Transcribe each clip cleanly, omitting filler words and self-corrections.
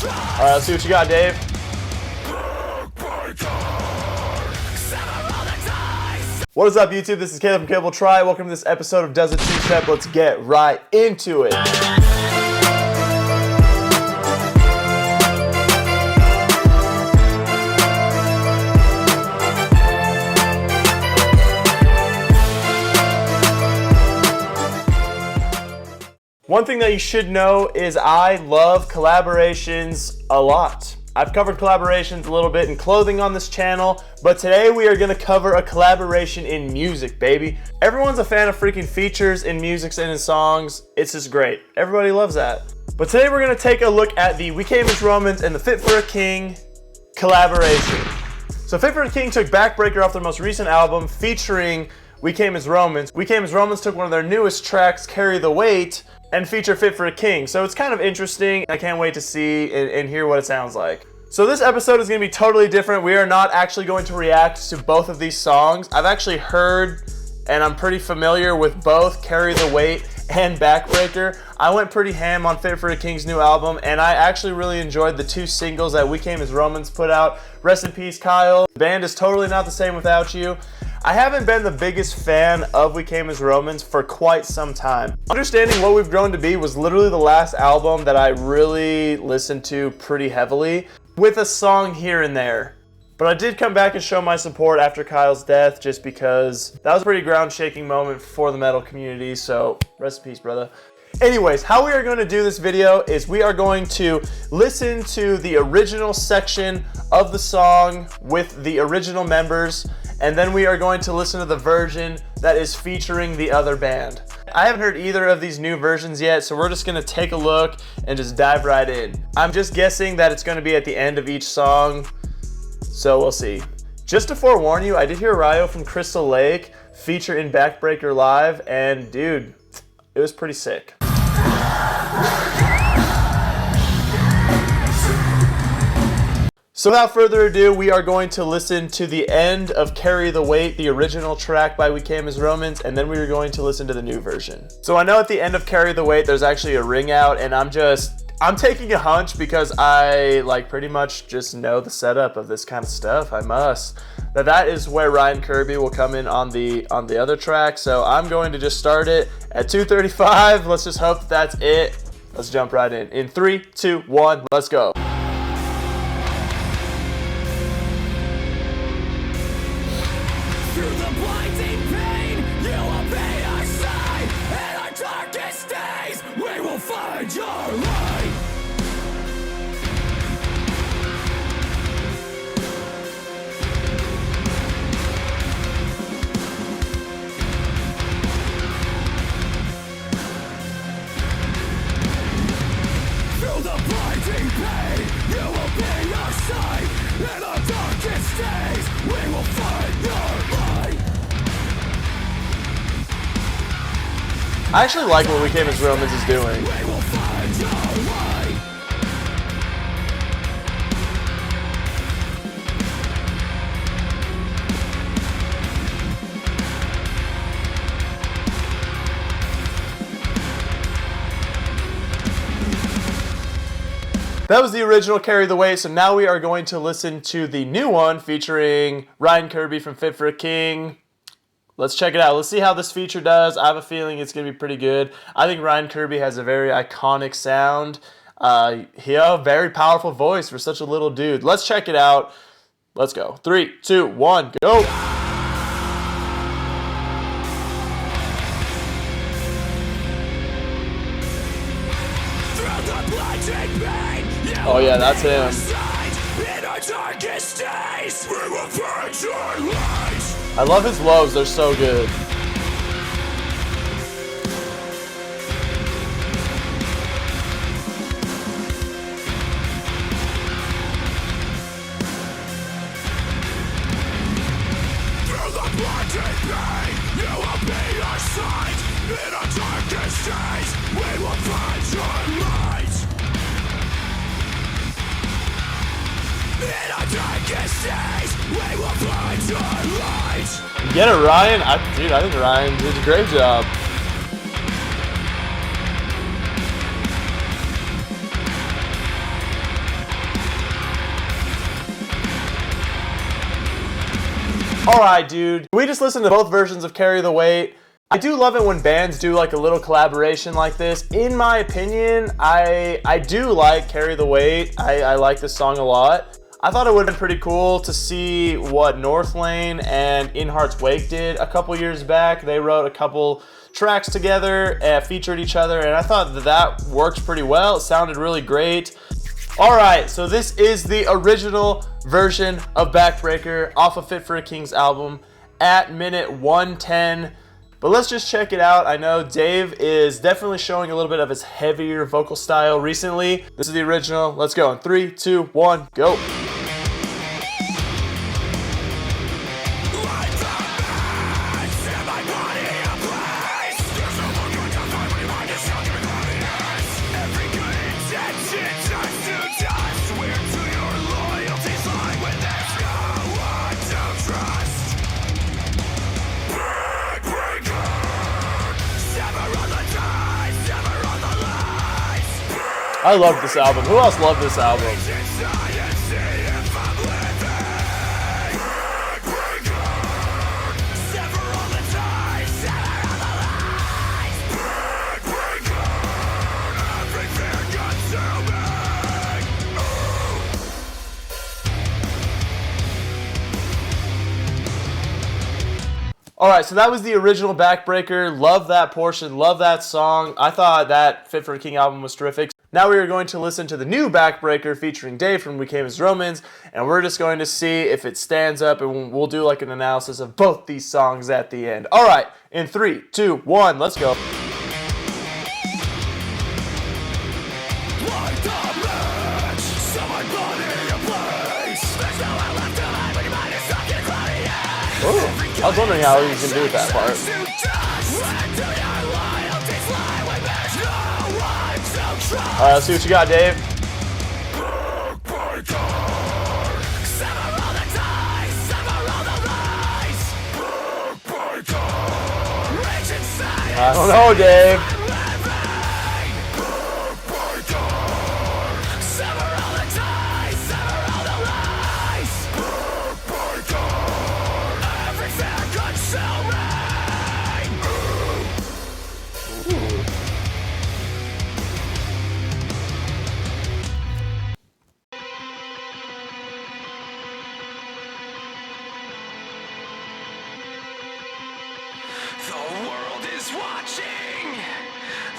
Alright, let's see what you got, Dave. What is up, YouTube? This is Caleb from Caleb Try. Welcome to this episode of Does It Two-Step. Let's get right into it. One thing that you should know is I love collaborations a lot. I've covered collaborations a little bit in clothing on this channel, but today we are gonna cover a collaboration in music, baby. Everyone's a fan of freaking features in music and in songs. It's just great. Everybody loves that. But today we're gonna take a look at the We Came as Romans and the Fit for a King collaboration. So Fit for a King took Backbreaker off their most recent album featuring We Came as Romans. We Came as Romans took one of their newest tracks, Carry the Weight, and feature Fit for a King. So it's kind of interesting. I can't wait to see and hear what it sounds like. So this episode is going to be totally different. We are not actually going to react to both of these songs. I've actually heard and I'm pretty familiar with both Carry the Weight and Backbreaker. I went pretty ham on Fit for a King's new album, and I actually really enjoyed the two singles that We Came as Romans put out. Rest in peace, Kyle. The band is totally not the same without you. I haven't been the biggest fan of We Came as Romans for quite some time. Understanding What We've Grown to Be was literally the last album that I really listened to pretty heavily, with a song here and there. But I did come back and show my support after Kyle's death, just because that was a pretty ground-shaking moment for the metal community, so rest in peace, brother. Anyways, how we are going to do this video is we are going to listen to the original section of the song with the original members, and then we are going to listen to the version that is featuring the other band. I haven't heard either of these new versions yet, so we're just going to take a look and just dive right in. I'm just guessing that it's going to be at the end of each song, so we'll see. Just to forewarn you, I did hear Ryo from Crystal Lake feature in Backbreaker Live, and dude, it was pretty sick. So without further ado, we are going to listen to the end of Carry the Weight, the original track by We Came as Romans, and then we are going to listen to the new version. So I know at the end of Carry the Weight, there's actually a ring out, and I'm taking a hunch because I pretty much just know the setup of this kind of stuff. I must. That is where Ryan Kirby will come in on the other track. So I'm going to just start it at 2:35. Let's just hope that's it. Let's jump right in. In 3, 2, 1, let's go. I actually like what We Came as Romans is doing. That was the original Carry the Weight, so now we are going to listen to the new one featuring Ryan Kirby from Fit for a King. Let's check it out. Let's see how this feature does. I have a feeling it's going to be pretty good. I think Ryan Kirby has a very iconic sound. He has a very powerful voice for such a little dude. Let's check it out. Let's go. 3, 2, 1, go. Oh yeah, that's him. I love his lows, they're so good. Through the blinding pain, you will be our sight. In our darkest days, we will find your light. In our darkest days, we will find your light. Get it, Ryan? Dude, I think Ryan did a great job. Alright, dude. We just listened to both versions of Carry the Weight. I do love it when bands do like a little collaboration like this. In my opinion, I do like Carry the Weight. I like this song a lot. I thought it would have been pretty cool to see what Northlane and In Heart's Wake did a couple years back. They wrote a couple tracks together and featured each other, and I thought that worked pretty well. It sounded really great. Alright, so this is the original version of Backbreaker off of Fit for a King's album at minute 110. But let's just check it out. I know Dave is definitely showing a little bit of his heavier vocal style recently. This is the original. Let's go in 3, 2, 1, go. I love this album. Who else loved this album? Alright, so that was the original Backbreaker. Love that portion, love that song. I thought that Fit for a King album was terrific. Now we are going to listen to the new Backbreaker featuring Dave from We Came as Romans, and we're just going to see if it stands up, and we'll do like an analysis of both these songs at the end. Alright, in 3, 2, 1, let's go. Ooh, I was wondering how he was going to do with that part. Alright, let's see what you got, Dave. I don't know, Dave. The world is watching.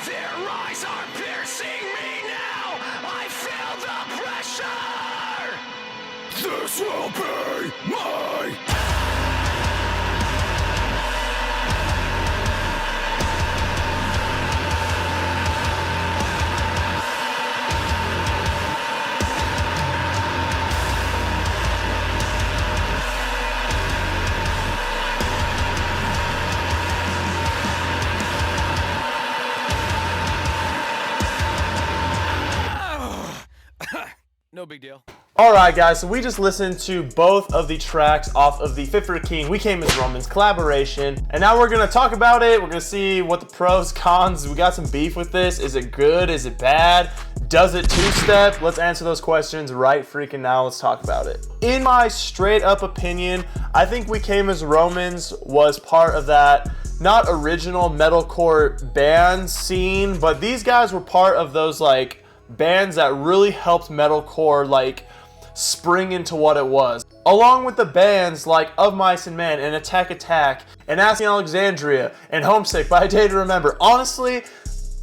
Their eyes are piercing me now. I feel the pressure. This will be my no big deal. Alright guys, so we just listened to both of the tracks off of the Fit for a King, We Came as Romans collaboration, and now we're going to talk about it. We're going to see what the pros, cons, we got some beef with this. Is it good? Is it bad? Does it two-step? Let's answer those questions right freaking now. Let's talk about it. In my straight up opinion, I think We Came as Romans was part of that not original metalcore band scene, but these guys were part of those like bands that really helped metalcore like spring into what it was. Along with the bands like Of Mice and Men and Attack Attack and Asking Alexandria and Homesick by A Day to Remember. Honestly,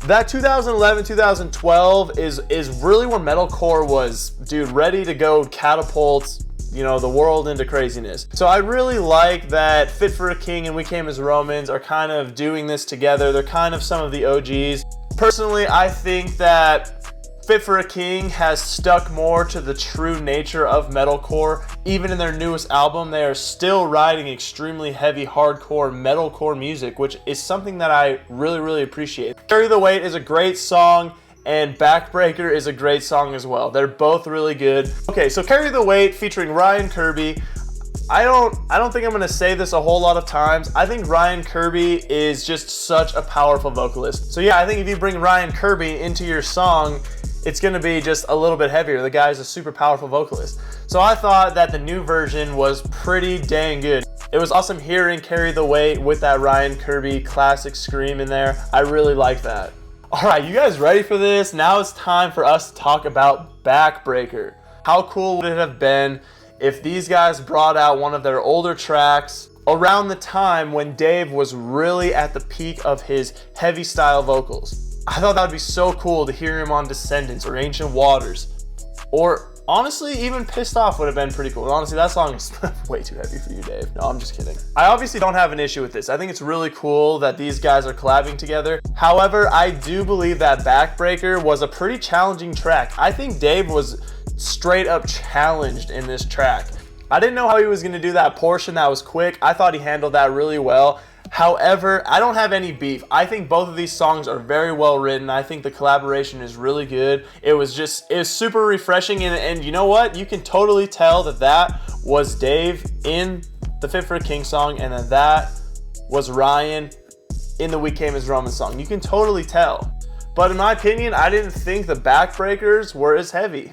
that 2011-2012 is really when metalcore was, dude, ready to go catapult, you know, the world into craziness. So I really like that Fit for a King and We Came as Romans are kind of doing this together. They're kind of some of the OGs. Personally, I think that Fit for a King has stuck more to the true nature of metalcore. Even in their newest album, they are still writing extremely heavy hardcore metalcore music, which is something that I really, really appreciate. Carry the Weight is a great song, and Backbreaker is a great song as well. They're both really good. Okay, so Carry the Weight featuring Ryan Kirby. I don't think I'm gonna say this a whole lot of times. I think Ryan Kirby is just such a powerful vocalist. So yeah, I think if you bring Ryan Kirby into your song, it's gonna be just a little bit heavier. The guy's a super powerful vocalist. So I thought that the new version was pretty dang good. It was awesome hearing Carry the Weight with that Ryan Kirby classic scream in there. I really like that. All right, you guys ready for this? Now it's time for us to talk about Backbreaker. How cool would it have been if these guys brought out one of their older tracks around the time when Dave was really at the peak of his heavy style vocals? I thought that would be so cool to hear him on Descendants or Ancient Waters. Or honestly, even Pissed Off would have been pretty cool. Honestly, that song is way too heavy for you, Dave. No, I'm just kidding. I obviously don't have an issue with this. I think it's really cool that these guys are collabing together. However, I do believe that Backbreaker was a pretty challenging track. I think Dave was straight up challenged in this track. I didn't know how he was going to do that portion that was quick. I thought he handled that really well. However, I don't have any beef. I think both of these songs are very well written. I think the collaboration is really good. It was super refreshing, and you know what? You can totally tell that that was Dave in the Fit for a King song, and then that was Ryan in the We Came as Romans song. You can totally tell. But in my opinion, I didn't think the Backbreakers were as heavy.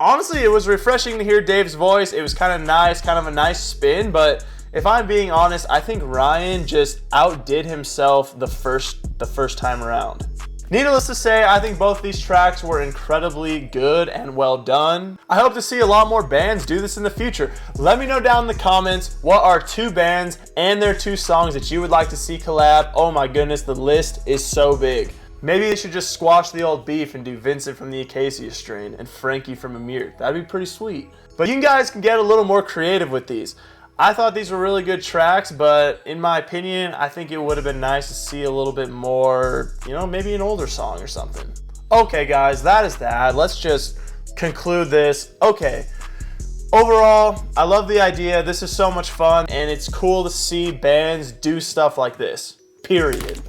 Honestly, it was refreshing to hear Dave's voice. It was kind of nice, kind of a nice spin, but if I'm being honest, I think Ryan just outdid himself the first time around. Needless to say, I think both these tracks were incredibly good and well done. I hope to see a lot more bands do this in the future. Let me know down in the comments what are 2 bands and their 2 songs that you would like to see collab. Oh my goodness, the list is so big. Maybe they should just squash the old beef and do Vincent from the Acacia Strain and Frankie from Enyer. That'd be pretty sweet. But you guys can get a little more creative with these. I thought these were really good tracks, but in my opinion, I think it would have been nice to see a little bit more, you know, maybe an older song or something. Okay guys, that is that. Let's just conclude this. Okay. Overall, I love the idea. This is so much fun, and it's cool to see bands do stuff like this. Period.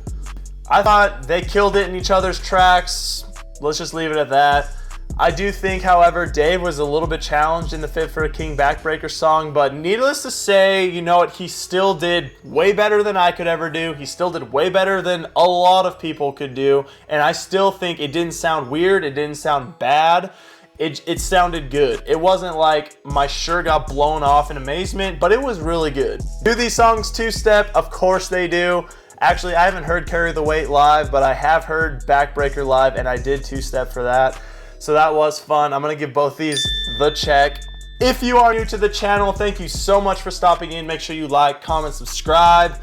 I thought they killed it in each other's tracks. Let's just leave it at that. I do think, however, Dave was a little bit challenged in the Fit for a King Backbreaker song, but needless to say, you know what, he still did way better than I could ever do. He still did way better than a lot of people could do, and I still think it didn't sound weird, it didn't sound bad. It sounded good. It wasn't like my shirt got blown off in amazement, but it was really good. Do these songs two-step? Of course they do. Actually, I haven't heard Carry the Weight live, but I have heard Backbreaker live, and I did two-step for that. So that was fun. I'm gonna give both these the check. If you are new to the channel, thank you so much for stopping in. Make sure you like, comment, subscribe,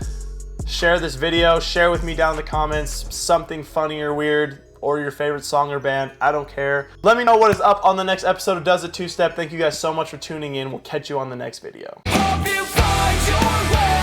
share this video, share with me down in the comments something funny or weird, or your favorite song or band. I don't care. Let me know what is up on the next episode of Does It Two Step. Thank you guys so much for tuning in. We'll catch you on the next video. Hope you find your way.